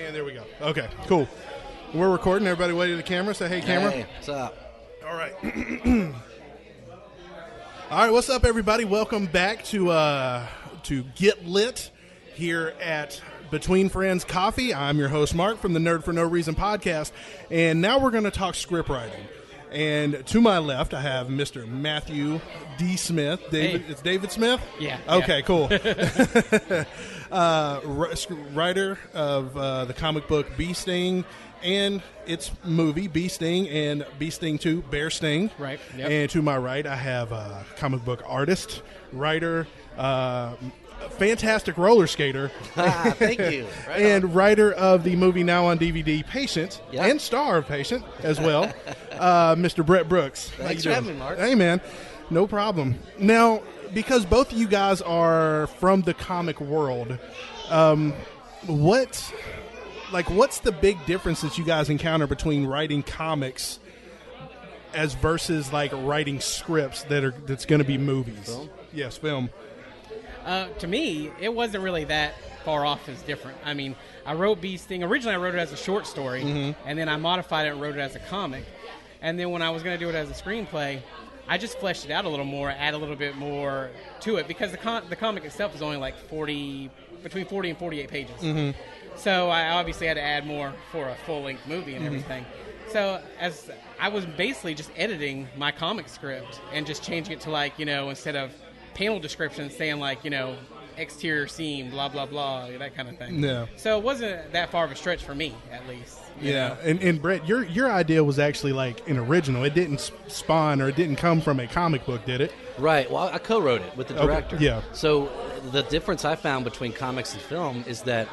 And there we go. Okay, cool. We're recording. Everybody wave to the camera. Say, hey, camera. Hey, what's up? All right. All right, what's up, everybody? Welcome back to Get Lit here at Between Friends Coffee. I'm your host, Mark, from the Nerd for No Reason podcast. And now we're going to talk script writing. And to my left, I have Mr. Matthew D. Smith. David, Hey. It's David Smith? Yeah. Okay, cool. Writer of the comic book Bee Sting and its movie, Bee Sting and Bee Sting 2, Bear Sting. Right, yep. And to my right, I have a comic book artist, writer, fantastic roller skater, Thank you. Right and on. writer of the movie now on DVD, Patient, Yep. and star of Patient as well, Mr. Brett Brooks. How Thanks you for doing? having me, Mark. Hey, man. No problem. Now, because both of you guys are from the comic world, what's the big difference that you guys encounter between writing comics as versus like writing scripts that's going to be movies? Film? Yes, film. To me, it wasn't really that far off as different. I mean, I wrote Bee Sting. Originally, I wrote it as a short story, and then I modified it and wrote it as a comic. And then when I was going to do it as a screenplay, I just fleshed it out a little more, add a little bit more to it, because the comic itself is only like between 40 and 48 pages. So I obviously had to add more for a full-length movie and everything. So as I was basically just editing my comic script and just changing it to, like, instead of panel descriptions saying, like, exterior scene, blah, blah, blah, that kind of thing. Yeah. So it wasn't that far of a stretch for me, at least. you Yeah, know? and Brett, your idea was actually like an original. It didn't spawn or it didn't come from a comic book, did it? Right. Well, I co-wrote it with the Okay, director. yeah. So the difference I found between comics and film is that,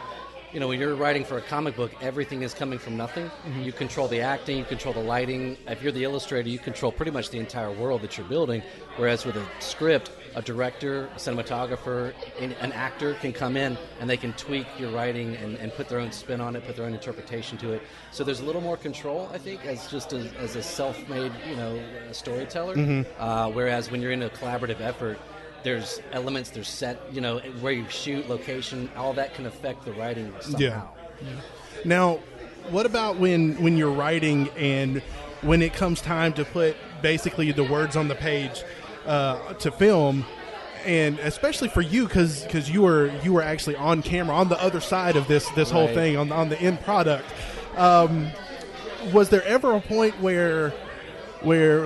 when you're writing for a comic book, everything is coming from nothing. You control the acting, you control the lighting. If you're the illustrator, you control pretty much the entire world that you're building. Whereas with a script, a director, a cinematographer, an actor can come in and they can tweak your writing and put their own spin on it, put their own interpretation to it. So there's a little more control, I think, as a self-made, storyteller. Whereas when you're in a collaborative effort, there's elements, there's set, where you shoot, location, all that can affect the writing somehow. Yeah. Now, what about when you're writing and when it comes time to put basically the words on the page to film, and especially for you because you were actually on camera on the other side of this whole Right. thing on the end product. Was there ever a point where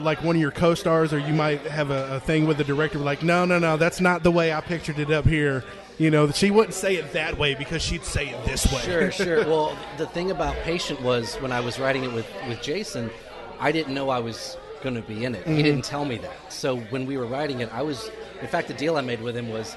like one of your co-stars or you might have a thing with the director like, no, that's not the way I pictured it up here. She wouldn't say it that way because she'd say it this way. Sure. Well, the thing about Patient was when I was writing it with Jason, I didn't know I was going to be in it. He didn't tell me that. So when we were writing it, in fact, the deal I made with him was,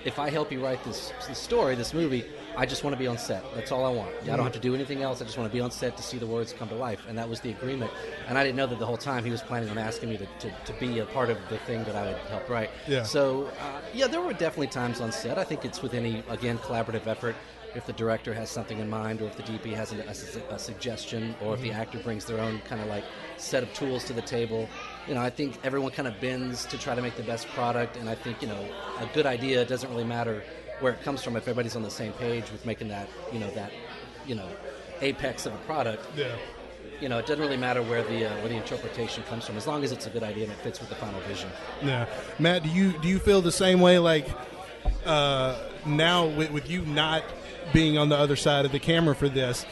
if I help you write this story, this movie, I just want to be on set. That's all I want. I don't have to do anything else. I just want to be on set to see the words come to life. And that was the agreement. And I didn't know that the whole time he was planning on asking me to be a part of the thing that I would help write. Yeah. So, there were definitely times on set. I think it's with any, again, collaborative effort. If the director has something in mind, or if the DP has a suggestion, or if the actor brings their own kind of like set of tools to the table, I think everyone kind of bends to try to make the best product. And I think, a good idea doesn't really matter where it comes from if everybody's on the same page with making that, apex of a product. Yeah. It doesn't really matter where the interpretation comes from, as long as it's a good idea and it fits with the final vision. Yeah. Matt, do you feel the same way? Like now with you not being on the other side of the camera for this,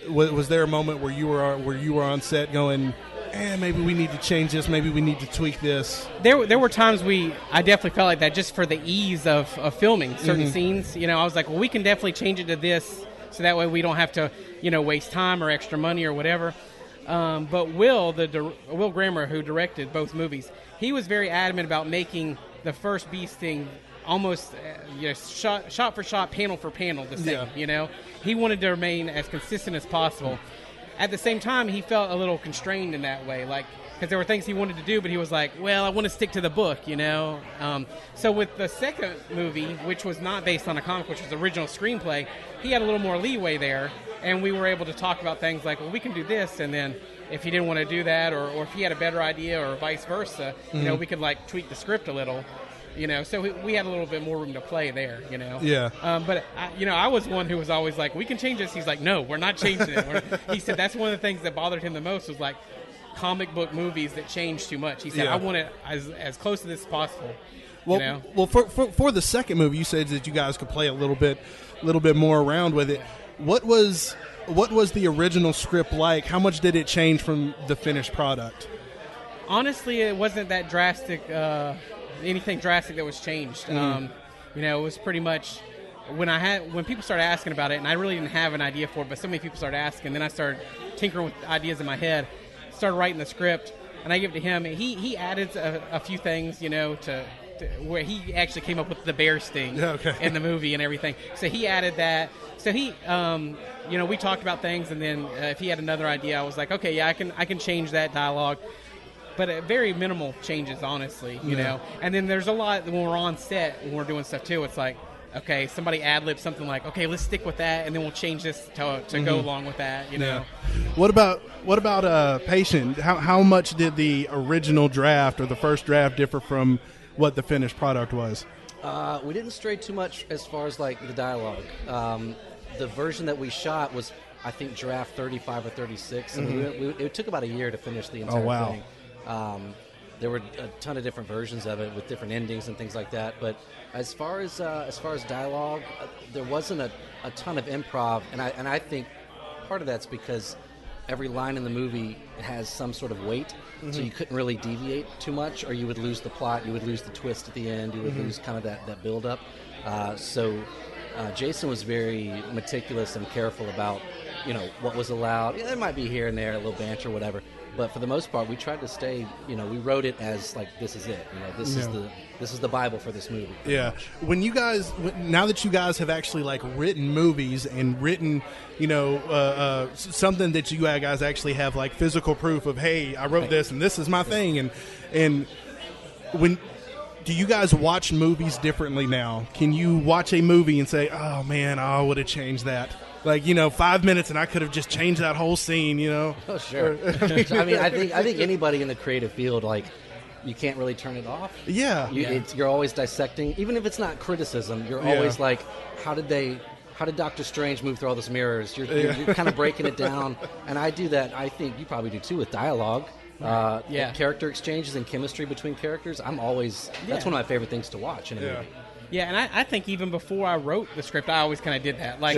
was there a moment where you were on set going, maybe we need to change this, maybe we need to tweak this? There were times I definitely felt like that, just for the ease of filming certain scenes. I was like, well, we can definitely change it to this, so that way we don't have to, waste time or extra money or whatever. But Will Grammer, who directed both movies, he was very adamant about making the first Bee Sting almost shot for shot, panel for panel the same. Yeah. He wanted to remain as consistent as possible. At the same time, he felt a little constrained in that way, like, because there were things he wanted to do, but he was like, well, I want to stick to the book, So with the second movie, which was not based on a comic, which was the original screenplay, he had a little more leeway there, and we were able to talk about things like, well, we can do this, and then if he didn't want to do that, or if he had a better idea, or vice versa, we could, like, tweak the script a little. So we had a little bit more room to play there, Yeah. But I was one who was always like, we can change this. He's like, no, we're not changing it. He said that's one of the things that bothered him the most was like comic book movies that change too much. He said, I want it as close to this as possible. Well, for the second movie, you said that you guys could play a little bit more around with it. What was the original script like? How much did it change from the finished product? Honestly, it wasn't that drastic. Anything drastic that was changed. It was pretty much when people started asking about it, and I really didn't have an idea for it, but so many people started asking. Then I started tinkering with ideas in my head, started writing the script, and I give it to him. And he added a few things, to where he actually came up with the bear sting in the movie and everything. So he added that. So he, we talked about things, and then if he had another idea, I was like, okay, yeah, I can change that dialogue. But very minimal changes, honestly, you know. And then there's a lot when we're on set, when we're doing stuff too. It's like, okay, somebody ad-libs something like, okay, let's stick with that, and then we'll change this to go along with that, you know. What about Patient? How much did the original draft or the first draft differ from what the finished product was? We didn't stray too much as far as like the dialogue. The version that we shot was, I think, draft 35 or 36. And it took about a year to finish the entire thing. There were a ton of different versions of it with different endings and things like that. But as far as dialogue, there wasn't a ton of improv, and I think part of that's because every line in the movie has some sort of weight, so you couldn't really deviate too much, or you would lose the plot, you would lose the twist at the end, you would lose kind of that build up. So Jason was very meticulous and careful about what was allowed. There might be here and there a little banter or whatever. But for the most part, we tried to stay. We wrote it as like this is it. This is the Bible for this movie. Yeah. When you guys, now that you guys have actually like written movies and written, something that you guys actually have like physical proof of, hey, I wrote this and this is my thing, and when. Do you guys watch movies differently now? Can you watch a movie and say, oh, man, I would have changed that? Like, 5 minutes and I could have just changed that whole scene, Oh, sure. I mean, I think anybody in the creative field, like, you can't really turn it off. Yeah. You're always dissecting. Even if it's not criticism, you're always like, how did Doctor Strange move through all those mirrors? You're kind of breaking it down. And I do that, I think you probably do too, with dialogue. Character exchanges and chemistry between characters. That's one of my favorite things to watch in a movie. Yeah, and I think even before I wrote the script, I always kind of did that. Like,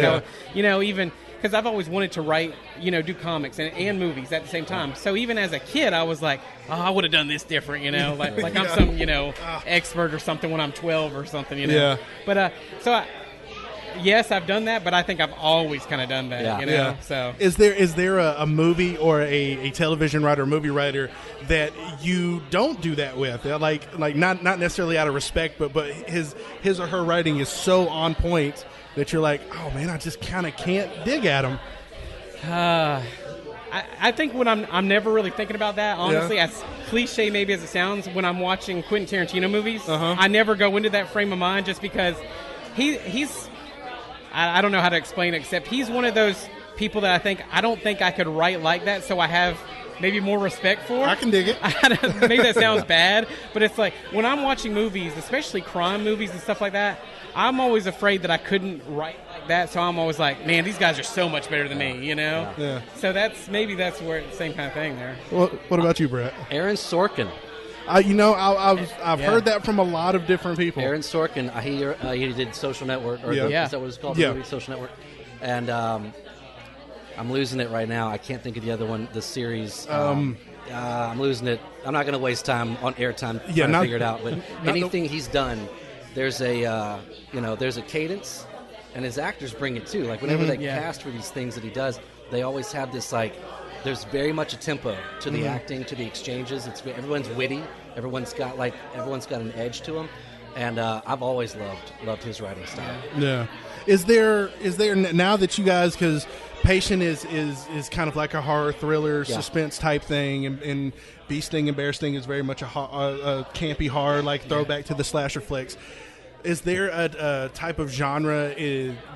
even because I've always wanted to write, do comics and movies at the same time. So even as a kid, I was like, oh, I would have done this different, like I'm some, expert or something when I'm 12 or something, Yeah. But yes, I've done that, but I think I've always kind of done that, So, is there a movie or a television writer, or movie writer that you don't do that with? Like not necessarily out of respect, but his or her writing is so on point that you're like, oh man, I just kind of can't dig at him. I think when I'm never really thinking about that, honestly, as cliche maybe as it sounds, when I'm watching Quentin Tarantino movies, I never go into that frame of mind just because he's. I don't know how to explain it, except he's one of those people that I don't think I could write like that, so I have maybe more respect for. I can dig it. Maybe that sounds bad, but it's like when I'm watching movies, especially crime movies and stuff like that, I'm always afraid that I couldn't write like that, so I'm always like, man, these guys are so much better than me, Yeah. So that's where the same kind of thing there. What about you, Brett? Aaron Sorkin. I've heard that from a lot of different people. Aaron Sorkin, he did Social Network, is that what it's called? Yeah. The movie Social Network. And I'm losing it right now. I can't think of the other one, the series. I'm losing it. I'm not going to waste time on airtime trying to figure it out. But anything he's done, there's a cadence, and his actors bring it too. Like whenever they cast for these things that he does, they always have this like. There's very much a tempo to the acting, to the exchanges. Everyone's witty. Everyone's got an edge to them, and I've always loved his writing style. Yeah. Is there now that you guys, because Patient is kind of like a horror thriller suspense type thing, and Bee Sting and Bear Sting is very much a campy horror like throwback to the slasher flicks. Is there a type of genre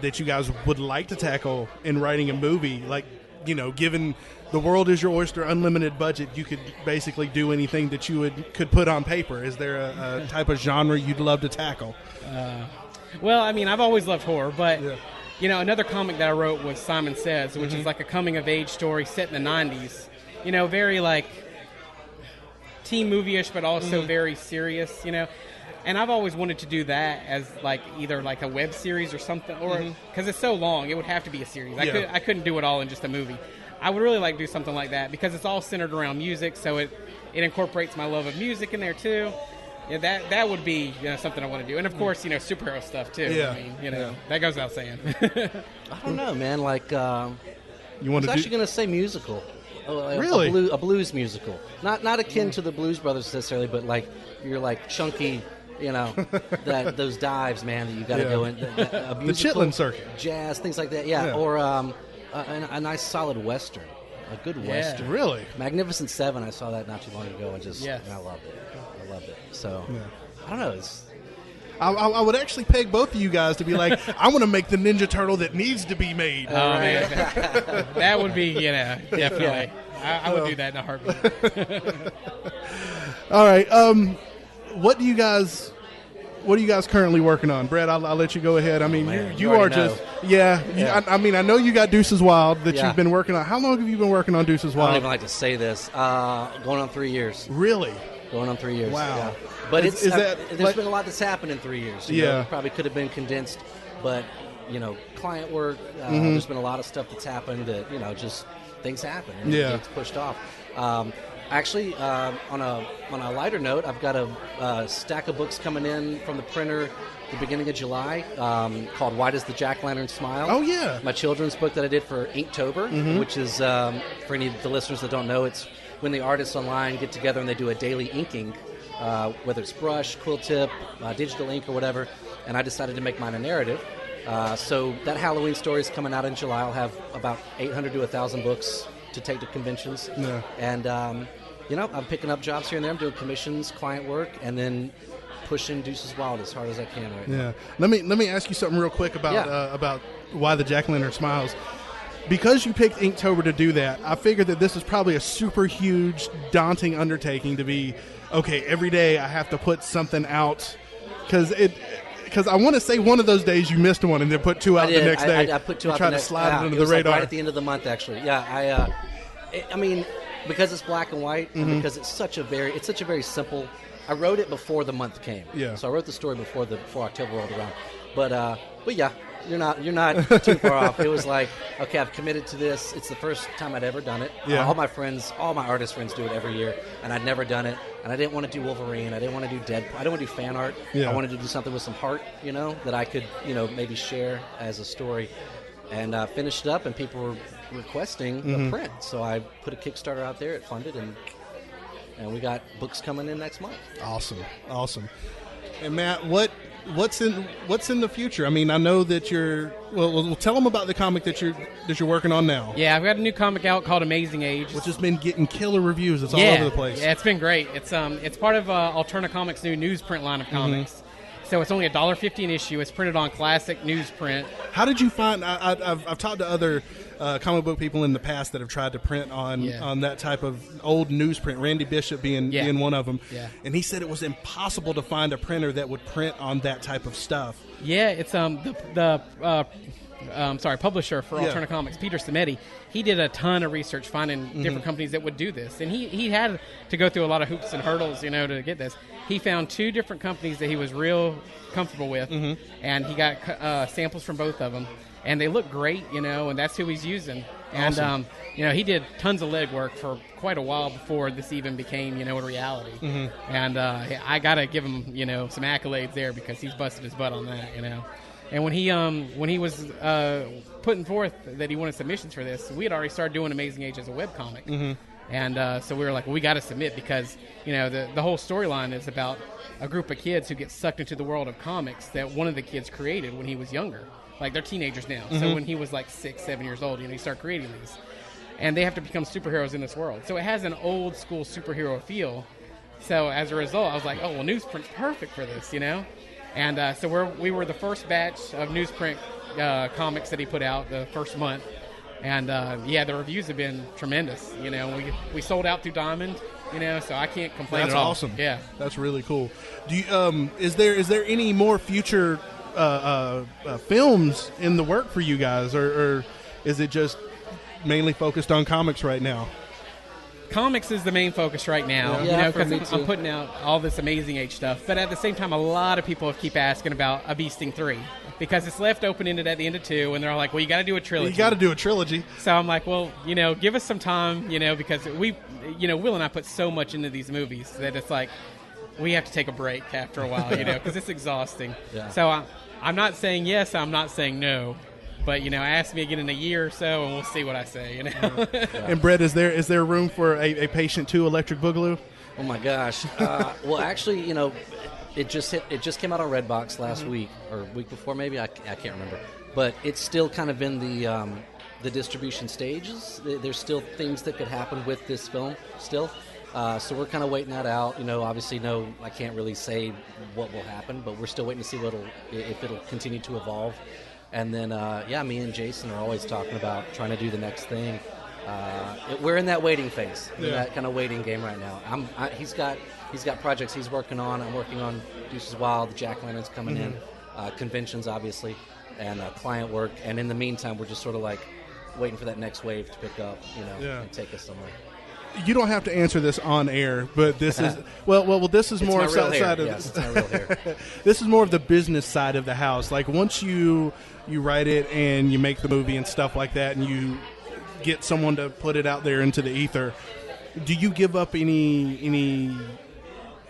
that you guys would like to tackle in writing a movie, like given the world is your oyster, unlimited budget. You could basically do anything that you could put on paper. Is there a type of genre you'd love to tackle? Well, I mean, I've always loved horror, but Yeah. you know, another comic that I wrote was Simon Says, which is like a coming-of-age story set in the 90s. You know, very like teen movie-ish, but also very serious. You know, and I've always wanted to do that as like either like a web series or something, or because it's so long, it would have to be a series. Yeah. I couldn't do it all in just a movie. I would really like to do something like that because it's all centered around music, so it incorporates my love of music in there too. Yeah, that would be something I want to do, and of course superhero stuff too. Yeah. I mean, that goes without saying. I don't know, man. Like, You I want was to actually do? going to say musical. Really? A blues musical. Not akin to the Blues Brothers necessarily, but like you're like chunky, those dives, man, that you got to Yeah. go in. A musical, Chitlin Circuit. jazz, things like that. Yeah, Yeah. or a nice solid western, a good western. Really? Magnificent Seven. I saw that not too long ago, and Yes. and I loved it. I loved it. So Yeah. I don't know. It's I would actually peg both of you guys to be like, I want to make the Ninja Turtle that needs to be made. Oh man, that would be definitely. I would do that in a heartbeat. All right. What are you guys currently working on? Brett, I'll let you go ahead. I mean, man, you you are already just know. yeah. I mean, I know you got Deuces Wild that Yeah. you've been working on. How long have you been working on Deuces I don't Wild? even like to say this. Going on 3 years. Really? Going on 3 years. Wow. Yeah. But Is that there's like- been a lot that's happened in 3 years. Yeah. Probably could have been condensed, but client work. There's been a lot of stuff that's happened that just things happen and Yeah. it gets pushed off. Actually, on a lighter note, I've got a stack of books coming in from the printer at the beginning of July called "Why Does the Jack Lantern Smile?" Oh, yeah. My children's book that I did for Inktober, which is for any of the listeners that don't know, it's when the artists online get together and they do a daily inking, whether it's brush, quill tip, digital ink, or whatever. And I decided to make mine a narrative. So that Halloween story is coming out in July. I'll have about 800 to 1,000 books to take to conventions. Yeah. And, I'm picking up jobs here and there. I'm doing commissions, client work, and then pushing Deuces Wild as hard as I can right now. Yeah. Let me ask you something real quick about why the Jack Lantern Smiles. Because you picked Inktober to do that, I figured that this is probably a super huge, daunting undertaking to be, okay, every day I have to put something out. Because I want to say one of those days you missed one and then put two out the next day. I put two to out try the to next slide it under it the was like radar. right at the end of the month, actually. Yeah, I mean, because it's black and white, and because it's such a very simple. I wrote it before the month came. Yeah. So I wrote the story before October rolled around. But yeah, you're not too far off. It was like, okay, I've committed to this. It's the first time I'd ever done it. Yeah. All my artist friends do it every year, and I'd never done it. And I didn't want to do Wolverine. I didn't want to do Deadpool. I didn't want to do fan art. Yeah. I wanted to do something with some heart, that I could, maybe share as a story. And finished it up, and people were requesting a print. So I put a Kickstarter out there. It funded, and we got books coming in next month. Awesome. And Matt, what's in the future? I mean, I know that you're. Well, tell them about the comic that you're working on now. Yeah, I've got a new comic out called Amazing Age. Which has been getting killer reviews. It's all over the place. Yeah, it's been great. It's part of Alterna Comics' new newsprint line of comics. So it's only $1.50 an issue. It's printed on classic newsprint. How did you find? I've talked to other comic book people in the past that have tried to print on that type of old newsprint. Randy Bishop being one of them. Yeah. And he said it was impossible to find a printer that would print on that type of stuff. Yeah, it's publisher for Alterna Comics, Peter Samedi. He did a ton of research finding different companies that would do this, and he had to go through a lot of hoops and hurdles, to get this. He found 2 different companies that he was real comfortable with, and he got samples from both of them, and they look great, and that's who he's using. And Awesome. he did tons of legwork for quite a while before this even became, a reality. And I gotta give him, some accolades there because he's busted his butt on that, And when he was putting forth that he wanted submissions for this, we had already started doing Amazing Age as a webcomic. And so we were like, well, we got to submit because, the whole storyline is about a group of kids who get sucked into the world of comics that one of the kids created when he was younger. Like, they're teenagers now. So when he was like 6, 7 years old, he started creating these. And they have to become superheroes in this world. So it has an old school superhero feel. So as a result, I was like, oh, well, newsprint's perfect for this, And so we were the first batch of newsprint comics that he put out the first month. And the reviews have been tremendous. We sold out through Diamond. So I can't complain That's at all. awesome. Yeah, that's really cool. Do you is there any more future films in the work for you guys, or is it just mainly focused on comics right now? Comics is the main focus right now, Yeah, because I'm putting out all this Amazing Age stuff. But at the same time, a lot of people keep asking about A Beast Thing 3 because it's left open-ended at the end of 2, and they're all like, well, you got to do a trilogy. You got to do a trilogy. So I'm like, well, give us some time, because we, Will and I put so much into these movies that it's like we have to take a break after a while, because it's exhausting. Yeah. So I'm not saying yes, I'm not saying no. But, ask me again in a year or so, and we'll see what I say, Yeah. And, Brett, is there room for a Patient 2 Electric Boogaloo? Oh, my gosh. Well, actually, it just came out on Redbox last week, or week before maybe. I can't remember. But it's still kind of in the distribution stages. There's still things that could happen with this film still. So we're kind of waiting that out. Obviously, no, I can't really say what will happen, but we're still waiting to see if it'll continue to evolve. And then, me and Jason are always talking about trying to do the next thing. We're in that waiting phase, in that kind of waiting game right now. He's got projects he's working on. I'm working on Deuces Wild, the Jack Lantern's coming in, conventions obviously, and client work. And in the meantime, we're just sort of like waiting for that next wave to pick up, and take us somewhere. You don't have to answer this on air, but this is this is more side of it's my real hair. This is more of the business side of the house. Like once you write it and you make the movie and stuff like that, and you get someone to put it out there into the ether, do you give up any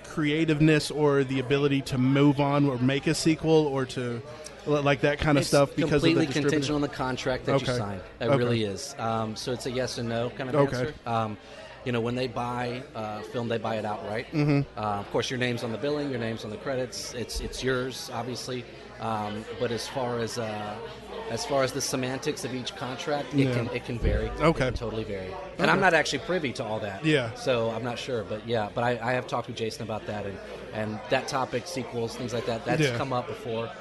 creativeness or the ability to move on or make a sequel or to like that kind of stuff because of the completely distributor? contingent on the contract that you sign. It really is. So it's a yes and no kind of answer. When they buy film, they buy it outright. Of course, your name's on the billing, your name's on the credits. It's yours, obviously. But as far as the semantics of each contract, it can vary. Okay, it can totally vary. And I'm not actually privy to all that. Yeah. So I'm not sure, but I have talked with Jason about that, and that topic, sequels, things like that. That's come up before.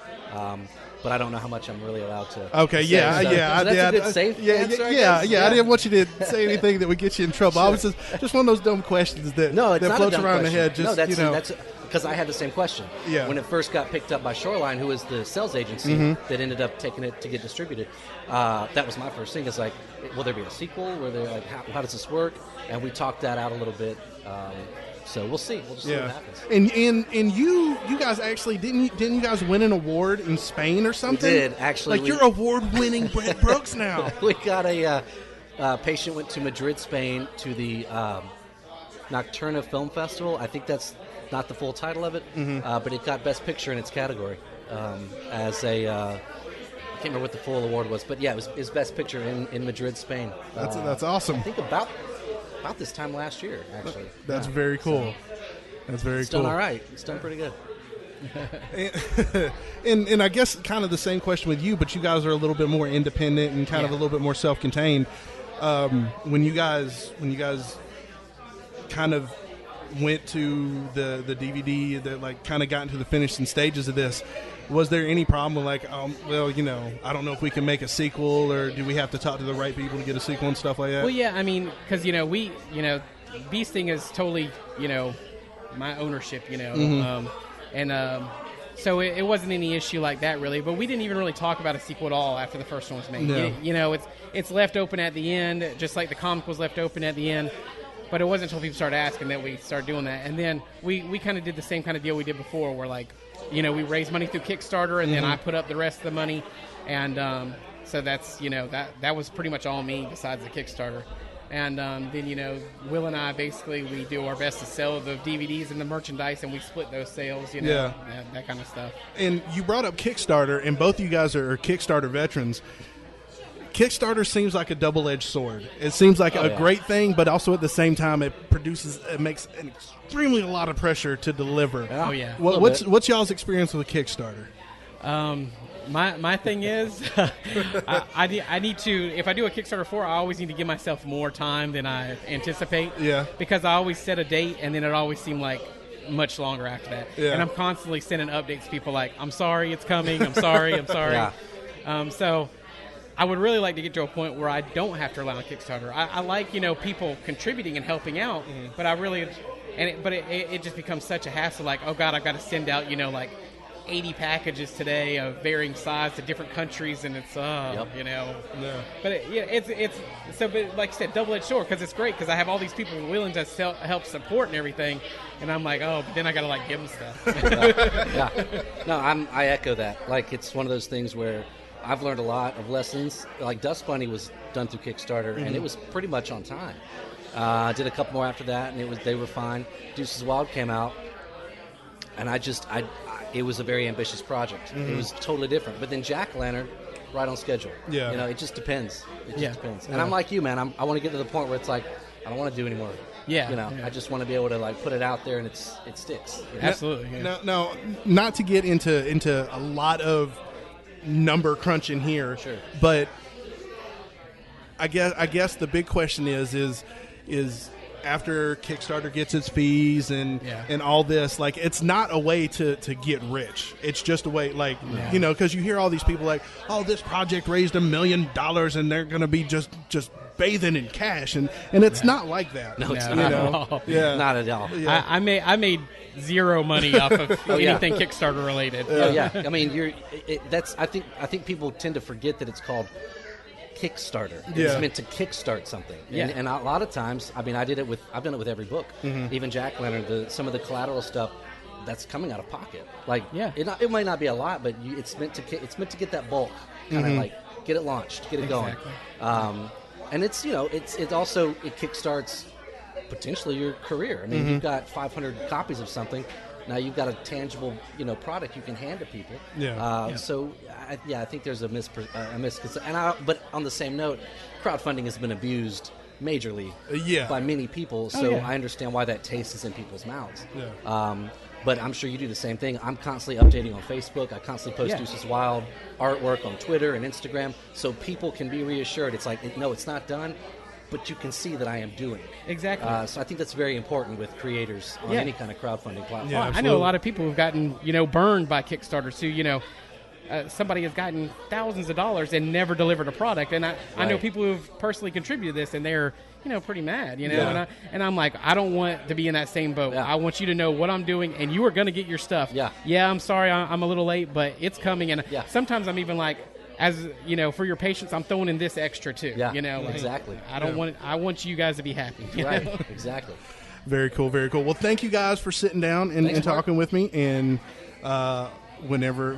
But I don't know how much I'm really allowed to. Okay, say, yeah. That's a good safe answer, I guess. I didn't want you to say anything that would get you in trouble. Sure. I was just one of those dumb questions that it's not floats a dumb around question. the head. Just that's because I had the same question. Yeah. When it first got picked up by Shoreline, who was the sales agency that ended up taking it to get distributed, that was my first thing. Is like, will there be a sequel? Were there like, how does this work? And we talked that out a little bit. So we'll see. We'll just see what happens. And you guys actually didn't you guys win an award in Spain or something? We did actually. Like you're award-winning Brett Brooks now. We got a Patient went to Madrid, Spain, to the Nocturna Film Festival. I think that's not the full title of it, but it got Best Picture in its category as a. I can't remember what the full award was, but yeah, it was Best Picture in Madrid, Spain. That's awesome. I think about this time last year, actually. That's very cool. So, that's very it's cool. It's done all right. It's done pretty good. and I guess kind of the same question with you, but you guys are a little bit more independent and kind of a little bit more self-contained. When you guys kind of went to the DVD that like kind of got into the finishing stages of this, was there any problem like, I don't know if we can make a sequel, or do we have to talk to the right people to get a sequel and stuff like that? Well, yeah, I mean, because, Beast Thing is totally, my ownership, so it wasn't any issue like that really, but we didn't even really talk about a sequel at all after the first one was made. No. It's left open at the end, just like the comic was left open at the end. But it wasn't until people started asking that we started doing that. And then we kind of did the same kind of deal we did before, where like, we raised money through Kickstarter, and then I put up the rest of the money. And so that's, that was pretty much all me besides the Kickstarter. And then, Will and I basically, we do our best to sell the DVDs and the merchandise, and we split those sales, that kind of stuff. And you brought up Kickstarter, and both of you guys are Kickstarter veterans. Kickstarter seems like a double-edged sword. It seems like a great thing, but also at the same time, it makes an extremely a lot of pressure to deliver. Oh yeah. What's y'all's experience with Kickstarter? My thing is, I need to, if I do a Kickstarter 4, I always need to give myself more time than I anticipate. Yeah. Because I always set a date, and then it always seemed like much longer after that. Yeah. And I'm constantly sending updates to people like, I'm sorry, it's coming. I'm sorry. Yeah. So I would really like to get to a point where I don't have to rely on Kickstarter. I like, people contributing and helping out, but I really, it just becomes such a hassle. Like, oh God, I've got to send out, like 80 packages today of varying size to different countries, and it's, Yep. Yeah. But but like I said, double-edged sword, because it's great, because I have all these people willing to help support and everything, and I'm like, oh, but then I got to like give them stuff. Yeah. No, I echo that. Like, it's one of those things where I've learned a lot of lessons. Like Dust Bunny was done through Kickstarter, and it was pretty much on time. I did a couple more after that, and they were fine. Deuces Wild came out, and it was a very ambitious project. It was totally different. But then Jack-O-Lantern, right on schedule. Yeah. It just depends. It just depends. And Yeah. I'm like you, man. I want to get to the point where it's like, I don't want to do anymore. Yeah. Yeah. I just want to be able to like put it out there and it sticks. Absolutely. Yeah. Now, not to get into a lot of number crunching here, Sure. but I guess the big question is after Kickstarter gets its fees and all this, like, it's not a way to get rich. It's just a way, like, because you hear all these people like, oh, this project raised $1 million and they're going to be just bathing in cash, and it's not like that. No, it's No, not. not at all. Yeah. Not at all. Yeah. I made zero money off of anything Kickstarter related. Oh, yeah. I mean, I think people tend to forget that it's called Kickstarter. Yeah. It's meant to kickstart something. Yeah. And a lot of times, I mean, I've done it with every book. Even Jack-O-Lantern, some of the collateral stuff that's coming out of pocket. Like, it might not be a lot, but it's meant to get that bulk, kind of like get it launched, get it going. And it's it also kickstarts potentially your career. I mean, you've got 500 copies of something. Now you've got a tangible, product you can hand to people. So, I think there's a misconception. But on the same note, crowdfunding has been abused majorly by many people. So I understand why that taste is in people's mouths. But I'm sure you do the same thing. I'm constantly updating on Facebook. I constantly post Deuces Wild artwork on Twitter and Instagram, so people can be reassured. It's like, no, it's not done, but you can see that I am doing it. Exactly. So I think that's very important with creators on any kind of crowdfunding platform. Yeah, I know a lot of people who've gotten, burned by Kickstarter. So, somebody has gotten thousands of dollars and never delivered a product. And I know people who've personally contributed this, and they're, pretty mad, And I'm like, I don't want to be in that same boat. Yeah. I want you to know what I'm doing, and you are going to get your stuff. Yeah, I'm sorry I'm a little late, but it's coming. And sometimes I'm even like, as for your patience, I'm throwing in this extra too. Yeah, like, exactly. I want you guys to be happy. Right, exactly. Very cool, very cool. Well, thank you guys for sitting down and talking with me. And whenever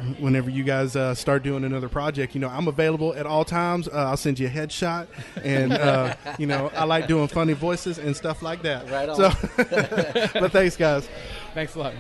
you guys start doing another project, I'm available at all times. I'll send you a headshot, and I like doing funny voices and stuff like that. Right on. So, but thanks, guys. Thanks a lot.